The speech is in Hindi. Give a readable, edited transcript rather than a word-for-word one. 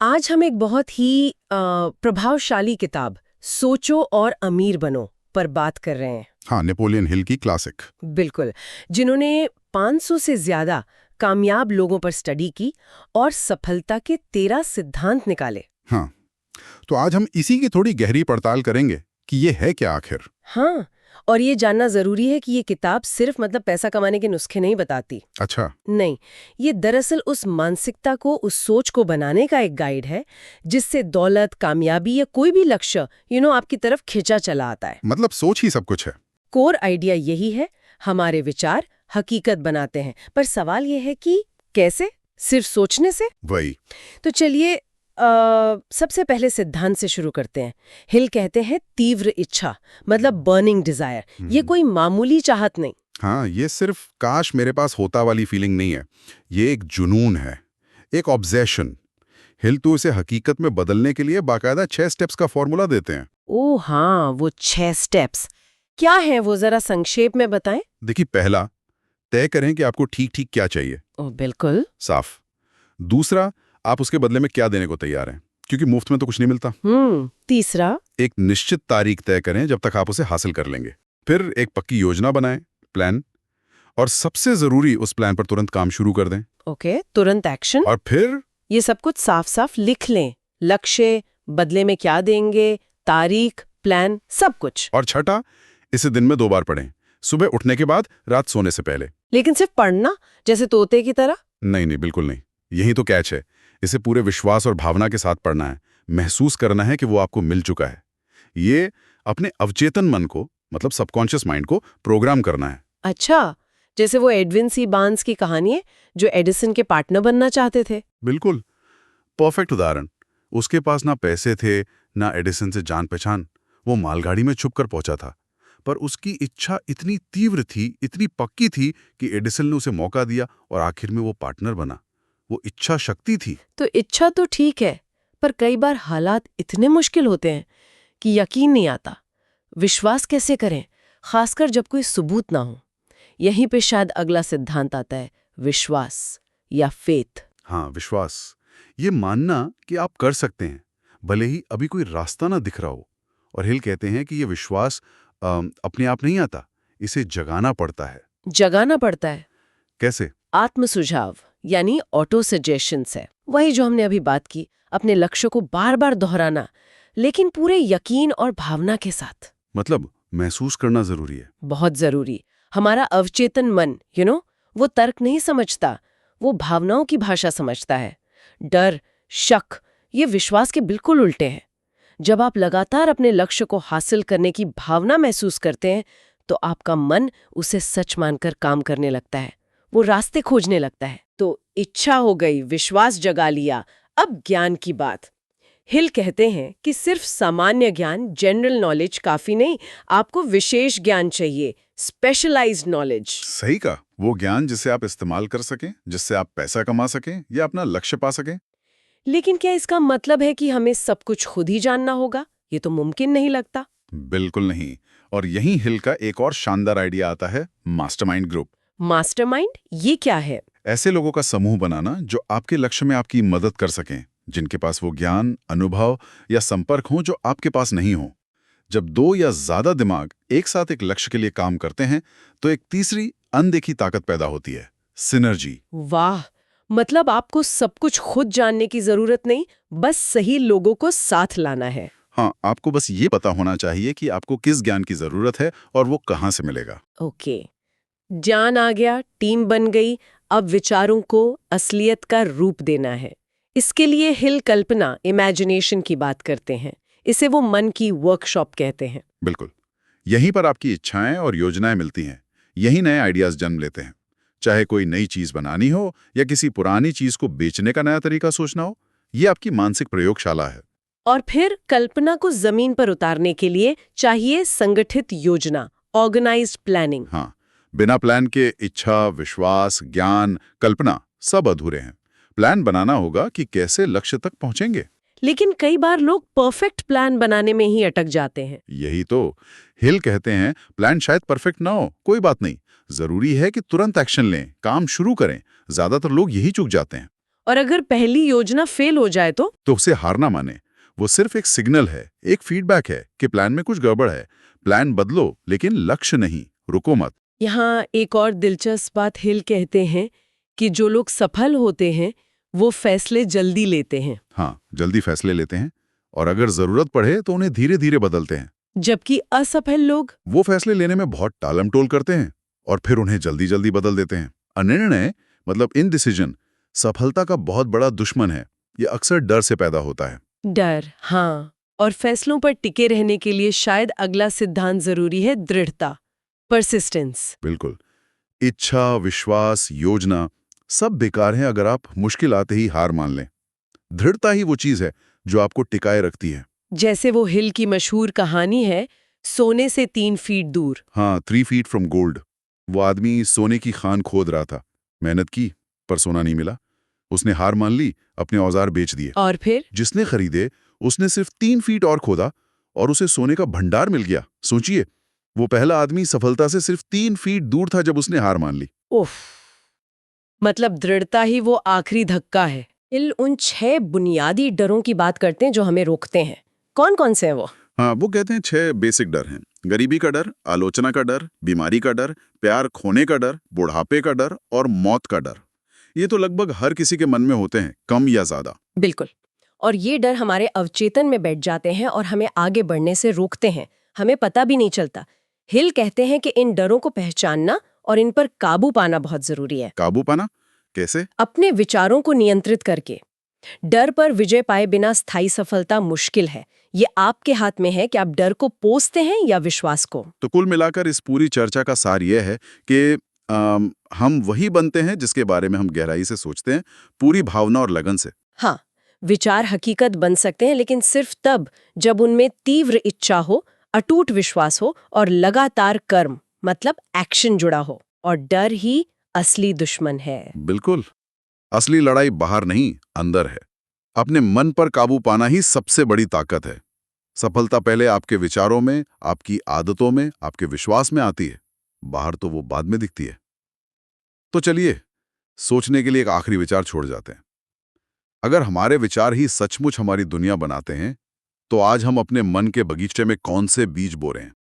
आज हम एक बहुत ही प्रभावशाली किताब सोचो और अमीर बनो पर बात कर रहे हैं। हाँ, नेपोलियन हिल की क्लासिक। बिल्कुल। जिन्होंने 500 से ज्यादा कामयाब लोगों पर स्टडी की और सफलता के 13 सिद्धांत निकाले। हाँ, तो आज हम इसी की थोड़ी गहरी पड़ताल करेंगे कि ये है क्या आखिर। हाँ, और ये जानना जरूरी है कि ये किताब सिर्फ पैसा कमाने के नुस्खे नहीं बताती। अच्छा। नहीं, ये दरअसल उस मानसिकता को, उस सोच को बनाने का एक गाइड है जिससे दौलत, कामयाबी या कोई भी लक्ष्य आपकी तरफ खिंचा चला आता है। मतलब सोच ही सब कुछ है। कोर आइडिया यही है, हमारे विचार हकीकत बनाते हैं। पर सवाल ये है कि कैसे? सिर्फ सोचने से? वही। तो चलिए सबसे पहले सिद्धांत से शुरू करते हैं। हिल कहते हैं तीव्र इच्छा, मतलब बर्निंग डिजायर। ये कोई मामूली चाहत नहीं। हाँ, ये सिर्फ काश मेरे पास होता वाली फीलिंग नहीं है। ये एक जुनून है, एक ऑब्सेशन। हिल तो इसे हकीकत में बदलने के लिए बाकायदा 6 स्टेप्स का फॉर्मूला देते हैं। ओह हाँ, वो 6 स्टेप्स क्या हैं वो जरा संक्षेप में बताएं। देखिए, पहला, तय करें कि आपको ठीक ठीक क्या चाहिए। ओह बिल्कुल। साफ। दूसरा, आप उसके बदले में क्या देने को तैयार हैं, क्योंकि मुफ्त में तो कुछ नहीं मिलता। तीसरा, एक निश्चित तारीख तय करें जब तक आप उसे हासिल कर लेंगे। फिर एक पक्की योजना बनाएं, प्लान। और सबसे जरूरी, उस प्लान पर तुरंत काम शुरू कर दें। ओके, तुरंत एक्शन। और फिर ये सब कुछ साफ साफ लिख लें। लक्ष्य, बदले में क्या देंगे, तारीख, प्लान, सब कुछ। और छठा, इसे दिन में 2 बार पढ़ें, सुबह उठने के बाद, रात सोने से पहले। लेकिन सिर्फ पढ़ना, जैसे तोते की तरह? नहीं नहीं, बिल्कुल नहीं। यही तो कैच है। इसे पूरे विश्वास और भावना के साथ पढ़ना है। महसूस करना है कि वो आपको मिल चुका है। ये अपने अवचेतन मन को, मतलब सबकॉन्शियस माइंड को प्रोग्राम करना है। अच्छा, जैसे वो एडविन सी बार्न्स की कहानी है जो एडिसन के पार्टनर बनना चाहते थे। बिल्कुल परफेक्ट उदाहरण। उसके पास ना पैसे थे, ना एडिसन से जान पहचान। वो मालगाड़ी में छुपकर पहुंचा था, पर उसकी इच्छा इतनी तीव्र थी, इतनी पक्की थी कि एडिसन ने उसे मौका दिया और आखिर में वो पार्टनर बना। वो इच्छा शक्ति थी। तो इच्छा तो ठीक है, पर कई बार हालात इतने मुश्किल होते हैं कि यकीन नहीं आता। विश्वास कैसे करें, खासकर जब कोई सबूत ना हो? यहीं पे शायद अगला सिद्धांत आता है, विश्वास या फेथ। हाँ, विश्वास। ये मानना कि आप कर सकते हैं, भले ही अभी कोई रास्ता ना दिख रहा हो। और हिल कहते हैं कि ये विश्वास अपने आप नहीं आता, इसे जगाना पड़ता है। जगाना पड़ता है? कैसे? आत्म सुझाव यानी ऑटो सजेशन से। वही जो हमने अभी बात की, अपने लक्ष्य को बार बार दोहराना, लेकिन पूरे यकीन और भावना के साथ। मतलब महसूस करना जरूरी है। बहुत जरूरी। हमारा अवचेतन मन वो तर्क नहीं समझता, वो भावनाओं की भाषा समझता है। डर, शक, ये विश्वास के बिल्कुल उल्टे हैं। जब आप लगातार अपने लक्ष्य को हासिल करने की भावना महसूस करते हैं, तो आपका मन उसे सच मानकर काम करने लगता है, वो रास्ते खोजने लगता है। तो इच्छा हो गई, विश्वास जगा लिया, अब ज्ञान की बात। हिल कहते हैं कि सिर्फ सामान्य ज्ञान, जनरल नॉलेज काफी नहीं, आपको विशेष ज्ञान चाहिए, स्पेशलाइज्ड नॉलेज। सही कहा। वो ज्ञान जिसे आप इस्तेमाल कर सकें, जिससे आप पैसा कमा सकें या अपना लक्ष्य पा सकें। लेकिन क्या इसका मतलब है कि हमें सब कुछ खुद ही जानना होगा? ये तो मुमकिन नहीं लगता। बिल्कुल नहीं। और यहीं हिल का एक और शानदार आइडिया आता है, मास्टरमाइंड ग्रुप। मास्टरमाइंड, ये क्या है? ऐसे लोगों का समूह बनाना जो आपके लक्ष्य में आपकी मदद कर सकें, जिनके पास वो ज्ञान, अनुभव या संपर्क हो जो आपके पास नहीं हो। जब 2 या ज्यादा दिमाग एक साथ एक लक्ष्य के लिए काम करते हैं, तो एक तीसरी अनदेखी ताकत पैदा होती है, सिनर्जी। वाह, मतलब आपको सब कुछ खुद जानने की जरूरत नहीं, बस सही लोगों को साथ लाना है। हाँ, आपको बस ये पता होना चाहिए कि आपको किस ज्ञान की जरूरत है और वो कहाँ से मिलेगा। ओके, ज्ञान आ गया, टीम बन गई, अब विचारों को असलियत का रूप देना है। इसके लिए हिल कल्पना, इमेजिनेशन की बात करते हैं। इसे वो मन की वर्कशॉप कहते हैं। बिल्कुल। यहीं पर आपकी इच्छाएं और योजनाएं मिलती हैं। यही नए आइडियाज जन्म लेते हैं। चाहे कोई नई चीज बनानी हो या किसी पुरानी चीज को बेचने का नया तरीका सोचना हो, ये आपकी मानसिक प्रयोगशाला है। और फिर कल्पना को जमीन पर उतारने के लिए चाहिए संगठित योजना, ऑर्गेनाइज्ड प्लानिंग। हाँ, बिना प्लान के इच्छा, विश्वास, ज्ञान, कल्पना सब अधूरे हैं। प्लान बनाना होगा कि कैसे लक्ष्य तक पहुंचेंगे। लेकिन कई बार लोग परफेक्ट प्लान बनाने में ही अटक जाते हैं। यही तो। हिल कहते हैं, प्लान शायद परफेक्ट ना हो, कोई बात नहीं, जरूरी है कि तुरंत एक्शन लें, काम शुरू करें। ज्यादातर लोग यही चूक जाते हैं। और अगर पहली योजना फेल हो जाए तो उसे हार ना माने। वो सिर्फ एक सिग्नल है, एक फीडबैक है कि प्लान में कुछ गड़बड़ है। प्लान बदलो, लेकिन लक्ष्य नहीं, रुको मत। यहाँ एक और दिलचस्प बात हिल कहते हैं कि जो लोग सफल होते हैं वो फैसले जल्दी लेते हैं, हाँ, जल्दी फैसले लेते हैं और अगर जरूरत पड़े तो उन्हें धीरे धीरे बदलते हैं। जबकि असफल लोग वो फैसले लेने में बहुत टालमटोल करते हैं और फिर उन्हें जल्दी जल्दी बदल देते हैं। अनिर्णय मतलब इनडिसीजन सफलता का बहुत बड़ा दुश्मन है। ये अक्सर डर से पैदा होता है। डर, हाँ। और फैसलों पर टिके रहने के लिए शायद अगला सिद्धांत जरूरी है, दृढ़ता, परसिस्टेंस। बिल्कुल। इच्छा, विश्वास, योजना सब बेकार हैं अगर आप मुश्किल आते ही हार मान लें। दृढ़ता ही वो चीज है जो आपको टिकाए रखती है। जैसे वो हिल की मशहूर कहानी है, सोने से 3 फीट दूर। हाँ, 3 फीट फ्रॉम गोल्ड। वो आदमी सोने की खान खोद रहा था, मेहनत की पर सोना नहीं मिला। उसने हार मान ली, अपने औजार बेच दिए। और फिर जिसने खरीदे उसने सिर्फ 3 फीट और खोदा और उसे सोने का भंडार मिल गया। सोचिए, वो पहला आदमी सफलता से सिर्फ 3 फीट दूर था जब उसने हार मान ली। उफ, मतलब दृढ़ता ही वो आखिरी धक्का है। हिल उन 6 बुनियादी डरों की बात करते हैं जो हमें रोकते हैं। कौन कौन से हैं वो? हाँ, वो कहते हैं 6 बेसिक डर हैं। गरीबी का डर, आलोचना का डर, बीमारी का डर, प्यार खोने का डर, बुढ़ापे का डर और मौत का डर। ये तो लगभग हर किसी के मन में होते हैं, कम या ज्यादा। बिल्कुल। और ये डर हमारे अवचेतन में बैठ जाते हैं और हमें आगे बढ़ने से रोकते हैं। हमें पता भी नहीं चलता। हिल कहते हैं कि इन डरों को पहचानना और इन पर काबू पाना बहुत जरूरी है। काबू पाना कैसे? अपने विचारों को नियंत्रित करके। डर पर विजय पाए बिना स्थायी सफलता मुश्किल है। ये आपके हाथ में है कि आप डर को पोसते हैं या विश्वास को। तो कुल मिलाकर इस पूरी चर्चा का सार यह है कि हम वही बनते हैं जिसके बारे में हम गहराई से सोचते हैं, पूरी भावना और लगन से। हाँ, विचार हकीकत बन सकते हैं, लेकिन सिर्फ तब जब उनमें तीव्र इच्छा हो, अटूट विश्वास हो और लगातार कर्म मतलब एक्शन जुड़ा हो। और डर ही असली दुश्मन है। बिल्कुल। असली लड़ाई बाहर नहीं, अंदर है। अपने मन पर काबू पाना ही सबसे बड़ी ताकत है। सफलता पहले आपके विचारों में, आपकी आदतों में, आपके विश्वास में आती है। बाहर तो वो बाद में दिखती है। तो चलिए, सोचने के लिए एक आखिरी विचार छोड़ जाते हैं। अगर हमारे विचार ही सचमुच हमारी दुनिया बनाते हैं, तो आज हम अपने मन के बगीचे में कौन से बीज बो रहे हैं?